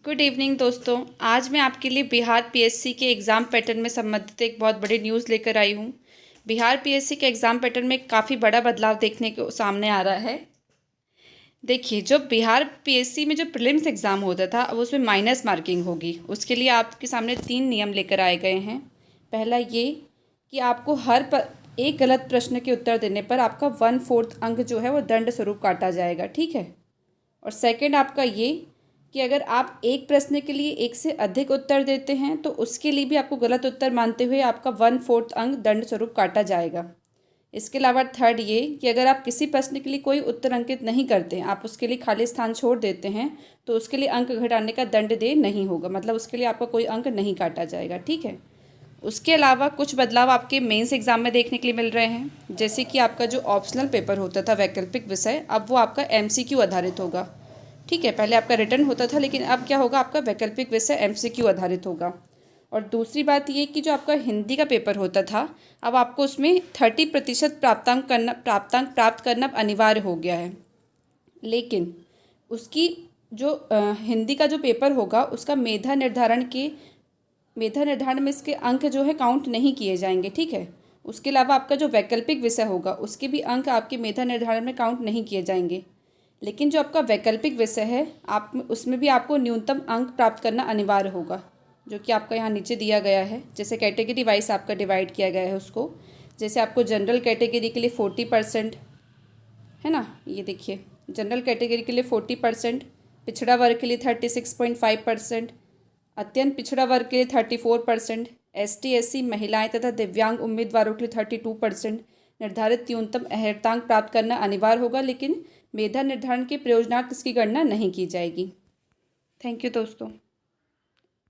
Good evening दोस्तों। आज मैं आपके लिए बिहार पीएससी के एग्ज़ाम पैटर्न में संबंधित एक बहुत बड़ी न्यूज़ लेकर आई हूँ। बिहार पीएससी के एग्ज़ाम पैटर्न में काफ़ी बड़ा बदलाव देखने को सामने आ रहा है। देखिए, जो बिहार पीएससी में जो प्रीलिम्स एग्ज़ाम होता था अब उसमें माइनस मार्किंग होगी। उसके लिए आपके सामने 3 नियम लेकर आए गए हैं। पहला ये कि आपको एक गलत प्रश्न के उत्तर देने पर आपका 1/4 अंक जो है वो दंड स्वरूप काटा जाएगा, ठीक है। और सेकंड आपका ये कि अगर आप एक प्रश्न के लिए एक से अधिक उत्तर देते हैं तो उसके लिए भी आपको गलत उत्तर मानते हुए आपका 1/4 अंक दंड स्वरूप काटा जाएगा। इसके अलावा थर्ड ये कि अगर आप किसी प्रश्न के लिए कोई उत्तर अंकित नहीं करते हैं, आप उसके लिए खाली स्थान छोड़ देते हैं, तो उसके लिए अंक घटाने का दंड देय नहीं होगा, मतलब उसके लिए आपका कोई अंक नहीं काटा जाएगा, ठीक है। उसके अलावा कुछ बदलाव आपके मेंस एग्ज़ाम में देखने के लिए मिल रहे हैं, जैसे कि आपका जो ऑप्शनल पेपर होता था वैकल्पिक विषय, अब वो आपका एमसीक्यू आधारित होगा, ठीक है। पहले आपका रिटर्न होता था, लेकिन अब क्या होगा, आपका वैकल्पिक विषय एमसीक्यू आधारित होगा। और दूसरी बात ये कि जो आपका हिंदी का पेपर होता था, अब आपको उसमें 30% प्राप्तांक प्राप्त करना अनिवार्य हो गया है। लेकिन उसकी जो हिंदी का जो पेपर होगा उसका मेधा निर्धारण में इसके अंक जो है काउंट नहीं किए जाएंगे, ठीक है। उसके अलावा आपका जो वैकल्पिक विषय होगा उसके भी अंक आपके मेधा निर्धारण में काउंट नहीं किए जाएंगे। लेकिन जो आपका वैकल्पिक विषय है आप उसमें भी आपको न्यूनतम अंक प्राप्त करना अनिवार्य होगा, जो कि आपका यहाँ नीचे दिया गया है। जैसे कैटेगरी वाइज आपका डिवाइड किया गया है उसको, जैसे आपको जनरल कैटेगरी के लिए 40% है ना, ये देखिए जनरल कैटेगरी के लिए 40%, पिछड़ा वर्ग के लिए 36.5%, अत्यंत पिछड़ा वर्ग के लिए 34%, ST SC महिलाएं तथा दिव्यांग उम्मीदवारों के लिए 32%। निर्धारित न्यूनतम अर्हतांक प्राप्त करना अनिवार्य होगा, लेकिन मेधा निर्धारण के प्रयोजनार्थ इसकी गणना नहीं की जाएगी। थैंक यू दोस्तों।